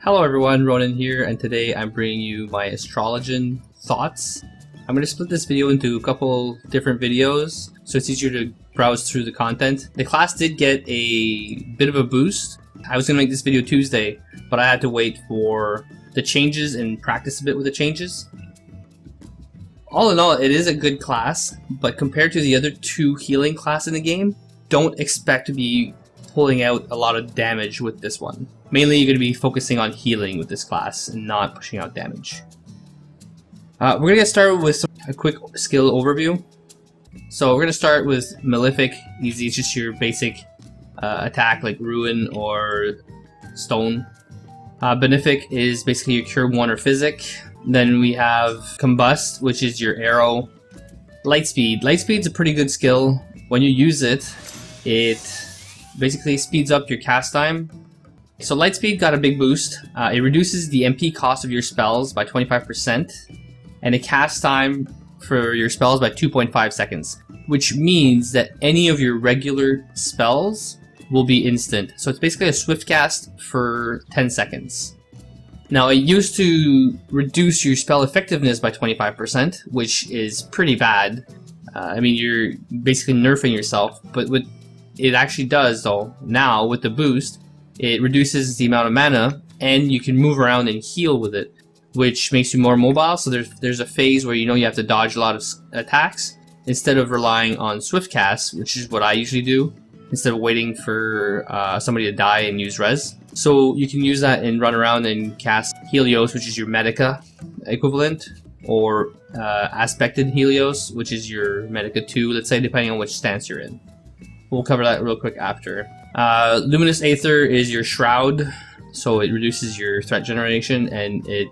Hello everyone, Ronan here, and today I'm bringing you my astrologian thoughts. I'm going to split this video into a couple different videos so it's easier to browse through the content. The class did get a bit of a boost. I was going to make this video Tuesday, but I had to wait for the changes and practice a bit with the changes. All in all, it is a good class, but compared to the other two healing classes in the game, don't expect to be pulling out a lot of damage with this one. Mainly you're going to be focusing on healing with this class and not pushing out damage. We're going to get started with a quick skill overview. So we're going to start with Malefic. Easy, it's just your basic attack like Ruin or Stone. Benefic is basically your Cure 1 or Physic. Then we have Combust, which is your arrow. Lightspeed. Lightspeed's a pretty good skill. When you use it, it basically speeds up your cast time. So Lightspeed got a big boost. It reduces the MP cost of your spells by 25%, and the cast time for your spells by 2.5 seconds, which means that any of your regular spells will be instant. So it's basically a swift cast for 10 seconds. Now, it used to reduce your spell effectiveness by 25%, which is pretty bad. I mean, you're basically nerfing yourself, but what it actually does, though, now with the boost, it reduces the amount of mana, and you can move around and heal with it, which makes you more mobile. So there's a phase where you have to dodge a lot of attacks, instead of relying on swift casts, which is what I usually do, instead of waiting for somebody to die and use res. So you can use that and run around and cast Helios, which is your Medica equivalent, or Aspected Helios, which is your Medica 2, let's say, depending on which stance you're in. We'll cover that real quick after. Luminous Aether is your Shroud, so it reduces your threat generation and it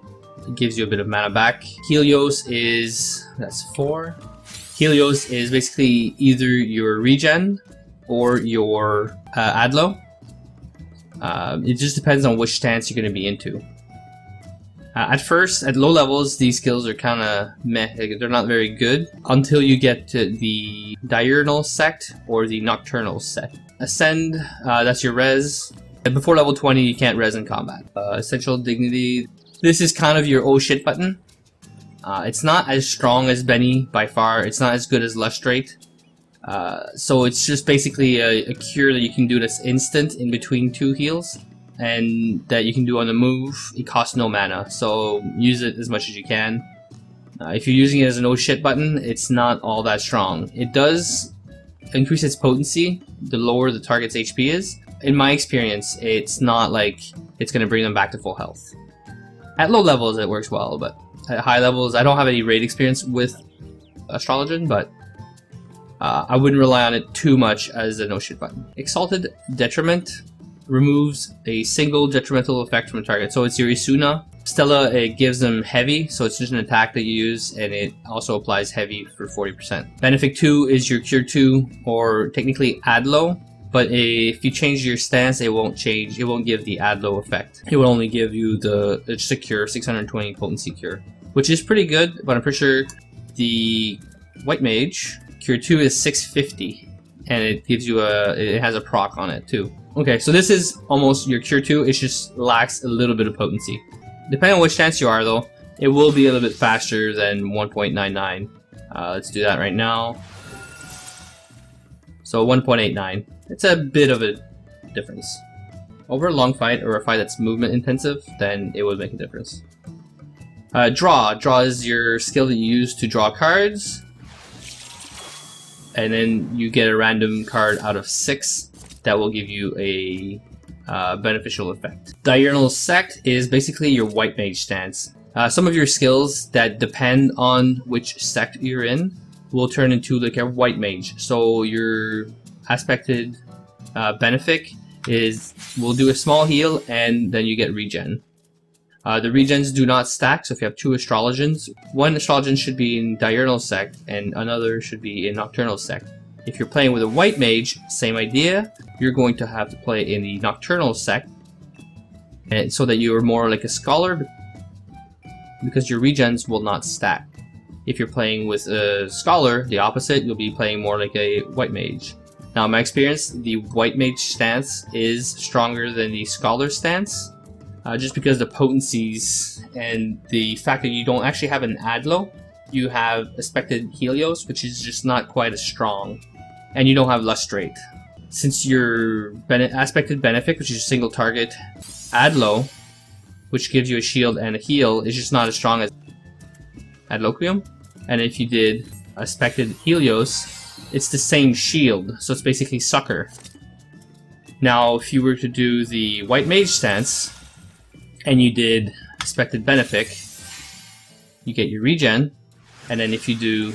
gives you a bit of mana back. Helios is, that's 4. Helios is basically either your regen or your Adlo. It just depends on which stance you're going to be into. At first, at low levels, these skills are kind of meh, they're not very good until you get to the Diurnal Sect or the Nocturnal Sect. Ascend, that's your res. And before level 20, you can't res in combat. Essential Dignity, this is kind of your oh shit button. It's not as strong as Benny by far, it's not as good as Lustrate. So it's just basically a cure that you can do that's instant in between two heals, and that you can do on the move. It costs no mana, so use it as much as you can. If you're using it as an oh shit button, it's not all that strong. It does increase its potency the lower the target's HP is. In my experience, it's not like it's going to bring them back to full health. At low levels it works well, but at high levels, I don't have any raid experience with Astrologian, but I wouldn't rely on it too much as a no shit button. Exalted Detriment removes a single detrimental effect from a target. So it's your Isuna. Stella, it gives them heavy, so it's just an attack that you use, and it also applies heavy for 40%. Benefic 2 is your Cure 2, or technically Adlo, but if you change your stance, it won't change. It won't give the Adlo effect. It will only give you just a cure, 620 potency cure, which is pretty good, but I'm pretty sure the White Mage Cure 2 is 650, and it gives you it has a proc on it too. Okay, so this is almost your Cure 2, it just lacks a little bit of potency. Depending on which stance you are though, it will be a little bit faster than 1.99. Let's do that right now. So 1.89. It's a bit of a difference. Over a long fight or a fight that's movement intensive, then it would make a difference. Draw. Draw is your skill that you use to draw cards, and then you get a random card out of 6 that will give you a beneficial effect. Diurnal Sect is basically your White Mage stance. Some of your skills that depend on which sect you're in will turn into like a White Mage. So your Aspected Benefic will do a small heal, and then you get regen. The regens do not stack, so if you have 2 Astrologians, one Astrologian should be in Diurnal Sect and another should be in Nocturnal Sect. If you're playing with a White Mage, same idea, you're going to have to play in the Nocturnal Sect, and so that you are more like a Scholar, because your regens will not stack. If you're playing with a Scholar, the opposite, you'll be playing more like a White Mage. Now, in my experience, the White Mage stance is stronger than the Scholar stance, just because the potencies and the fact that you don't actually have an ATRO. You have Aspected Helios, which is just not quite as strong, and you don't have Lustrate. Since your Aspected Benefic, which is a single target, ATRO, which gives you a shield and a heal, is just not as strong as Adloquium. And if you did Aspected Helios, it's the same shield, so it's basically Succor. Now, if you were to do the White Mage stance, and you did Aspected Benefic, you get your regen, and then if you do,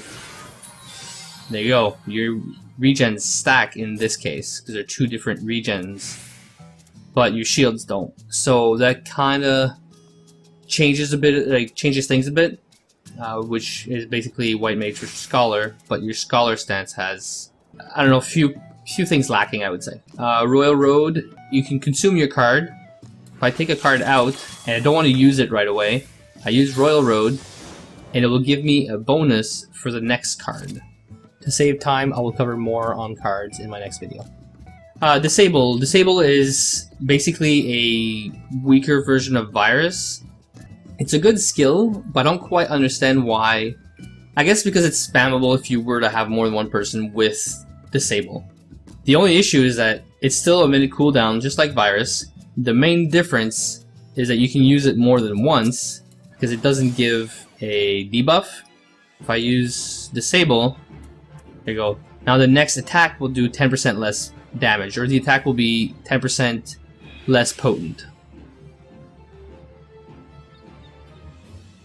there you go, your regens stack in this case, because they're two different regens, but your shields don't. So that kind of changes a bit, like changes things a bit, which is basically White Mage versus Scholar, but your Scholar stance has, I don't know, a few things lacking, I would say. Royal Road, you can consume your card. If I take a card out, and I don't want to use it right away, I use Royal Road, and it will give me a bonus for the next card. To save time, I will cover more on cards in my next video. Disable. Disable is basically a weaker version of Virus. It's a good skill, but I don't quite understand why. I guess because it's spammable if you were to have more than one person with Disable. The only issue is that it's still a minute cooldown, just like Virus. The main difference is that you can use it more than once, because it doesn't give a debuff. If I use Disable, there you go. Now the next attack will do 10% less damage, or the attack will be 10% less potent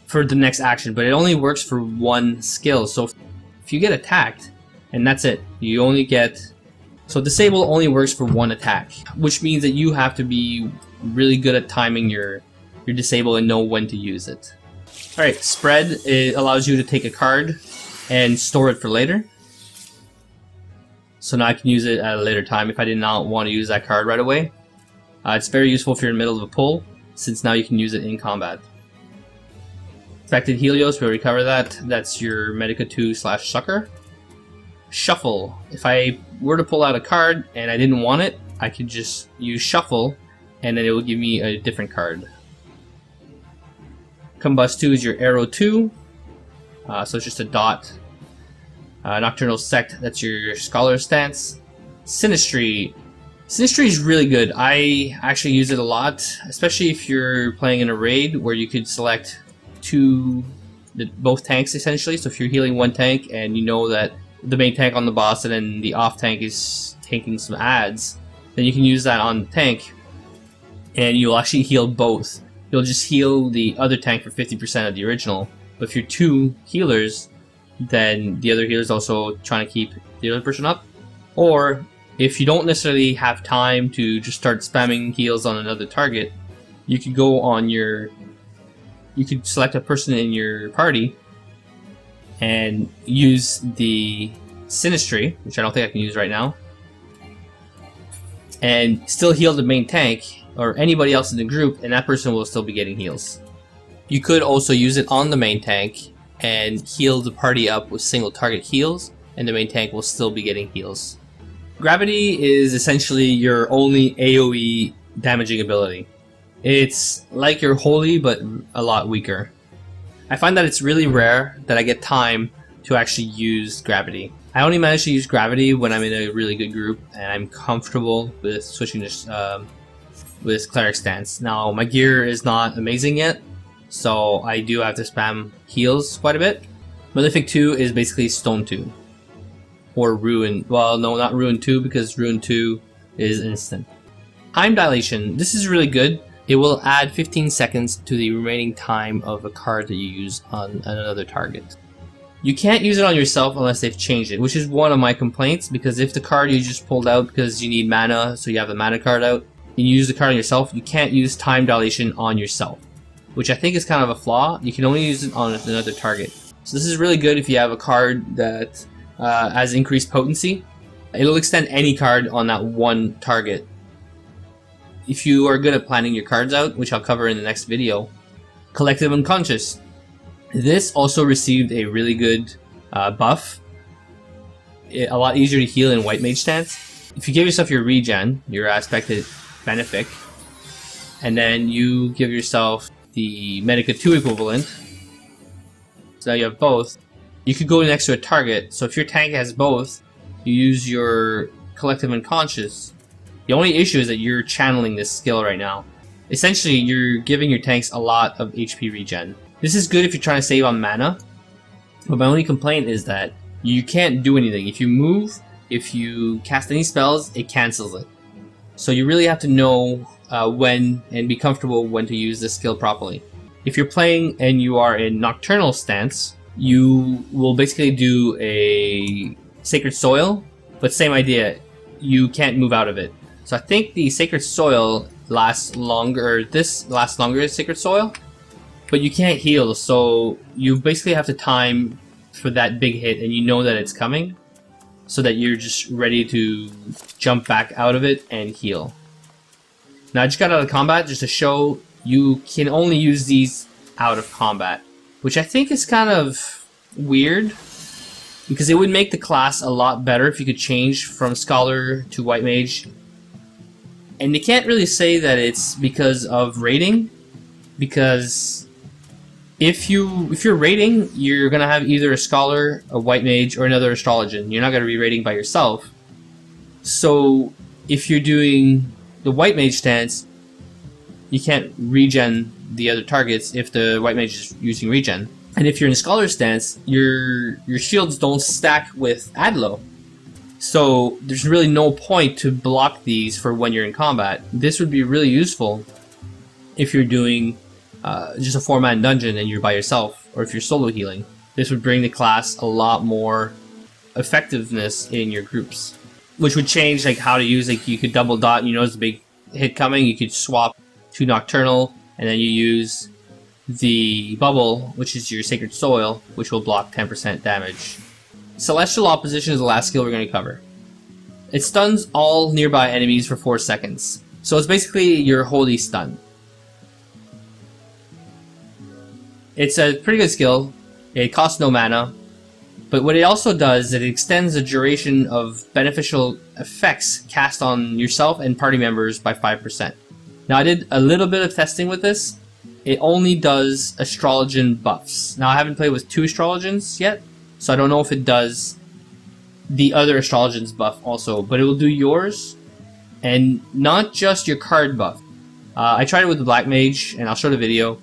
for the next action, but it only works for one skill. So if you get attacked, and that's it, you only get... So Disable only works for one attack, which means that you have to be really good at timing your Disable and know when to use it. Alright, Spread, it allows you to take a card and store it for later. So now I can use it at a later time if I did not want to use that card right away. It's very useful if you're in the middle of a pull, since now you can use it in combat. Aspected Helios, we already covered that. That's your Medica 2/Succor. Shuffle. If I were to pull out a card and I didn't want it, I could just use Shuffle, and then it will give me a different card. Combust 2 is your Arrow 2, so it's just a dot. Nocturnal Sect, that's your Scholar stance. Sinistry. Sinistry is really good. I actually use it a lot, especially if you're playing in a raid where you could select both tanks essentially. So if you're healing one tank and you know that the main tank on the boss and then the off tank is taking some adds, then you can use that on the tank and you'll actually heal both. You'll just heal the other tank for 50% of the original, but if you're two healers, then the other healer is also trying to keep the other person up. Or if you don't necessarily have time to just start spamming heals on another target, you could go on you could select a person in your party and use the Sinistry, which I don't think I can use right now, and still heal the main tank or anybody else in the group, and that person will still be getting heals. You could also use it on the main tank and heal the party up with single target heals, and the main tank will still be getting heals. Gravity is essentially your only AoE damaging ability. It's like your Holy, but a lot weaker. I find that it's really rare that I get time to actually use Gravity. I only manage to use Gravity when I'm in a really good group and I'm comfortable with switching to with Cleric stance. Now, my gear is not amazing yet, so I do have to spam heals quite a bit. Malefic 2 is basically Stone 2. Or Ruin. Well, no, not Ruin 2, because Ruin 2 is instant. Time Dilation. This is really good. It will add 15 seconds to the remaining time of a card that you use on another target. You can't use it on yourself unless they've changed it, which is one of my complaints, because if the card you just pulled out because you need mana, so you have the mana card out, and you use the card on yourself, you can't use Time Dilation on yourself, which I think is kind of a flaw. You can only use it on another target. So this is really good if you have a card that has increased potency. It'll extend any card on that one target. If you are good at planning your cards out, which I'll cover in the next video. Collective Unconscious. This also received a really good buff. A lot easier to heal in White Mage stance. If you give yourself your regen, your Aspected Benefic, and then you give yourself the Medica 2 equivalent. So now you have both. You could go next to a target, so if your tank has both, you use your Collective Unconscious. The only issue is that you're channeling this skill right now. Essentially, you're giving your tanks a lot of HP regen. This is good if you're trying to save on mana, but my only complaint is that you can't do anything. If you move, if you cast any spells, it cancels it. So you really have to know when and be comfortable when to use this skill properly. If you're playing and you are in Nocturnal stance, you will basically do a Sacred Soil, but same idea, you can't move out of it. So I think the Sacred Soil lasts longer, this lasts longer as Sacred Soil, but you can't heal, so you basically have to time for that big hit and you know that it's coming, so that you're just ready to jump back out of it and heal. Now I just got out of combat just to show you can only use these out of combat, which I think is kind of weird, because it would make the class a lot better if you could change from Scholar to White Mage. And you can't really say that it's because of rating, because if you're rating, you're gonna have either a Scholar, a White Mage, or another Astrologian. You're not gonna be rating by yourself. So if you're doing the White Mage stance, you can't regen the other targets if the White Mage is using regen. And if you're in a Scholar stance, your shields don't stack with ATRO. So there's really no point to block these for when you're in combat. This would be really useful if you're doing just a 4-man dungeon and you're by yourself, or if you're solo healing. This would bring the class a lot more effectiveness in your groups, which would change like how to use. Like you could double dot, you know, there's a big hit coming. You could swap to Nocturnal, and then you use the bubble, which is your Sacred Soil, which will block 10% damage. Celestial Opposition is the last skill we're going to cover. It stuns all nearby enemies for 4 seconds. So it's basically your holy stun. It's a pretty good skill. It costs no mana. But what it also does is it extends the duration of beneficial effects cast on yourself and party members by 5%. Now I did a little bit of testing with this. It only does Astrologian buffs. Now I haven't played with 2 Astrologians yet, so I don't know if it does the other Astrologian's buff also, but it will do yours, and not just your card buff. I tried it with the Black Mage, and I'll show the video.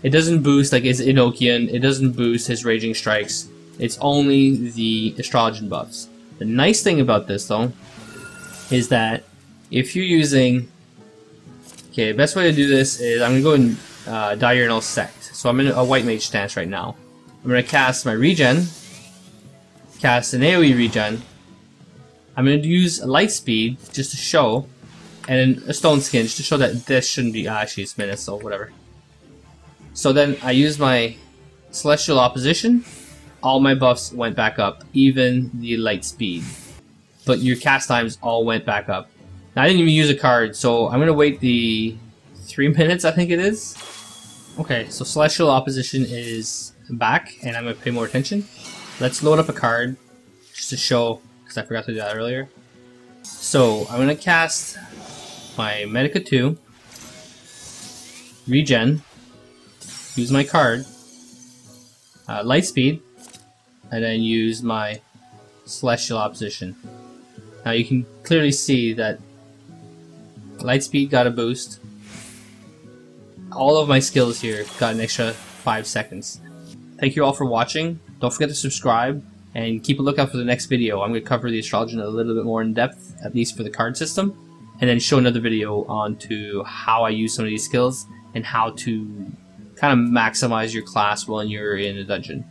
It doesn't boost like his Enochian, it doesn't boost his Raging Strikes, it's only the Astrologian buffs. The nice thing about this though, is that if you're using... Okay, the best way to do this is I'm going to go in Diurnal Sect. So I'm in a White Mage stance right now. I'm going to cast my regen, cast an AoE regen. I'm going to use a Light Speed just to show, and then a Stone Skin just to show that this shouldn't be... actually it's minutes, so whatever. So then I use my Celestial Opposition. All my buffs went back up, even the Light Speed. But your cast times all went back up. Now, I didn't even use a card, so I'm going to wait the 3 minutes, I think it is. Okay, so Celestial Opposition is back, and I'm going to pay more attention. Let's load up a card, just to show, because I forgot to do that earlier. So, I'm going to cast my Medica 2, Regen, use my card, Light Speed, and then use my Celestial Opposition. Now you can clearly see that Light Speed got a boost. All of my skills here got an extra 5 seconds. Thank you all for watching. Don't forget to subscribe and keep a lookout for the next video. I'm going to cover the Astrologian a little bit more in depth, at least for the card system, and then show another video on to how I use some of these skills and how to kind of maximize your class when you're in a dungeon.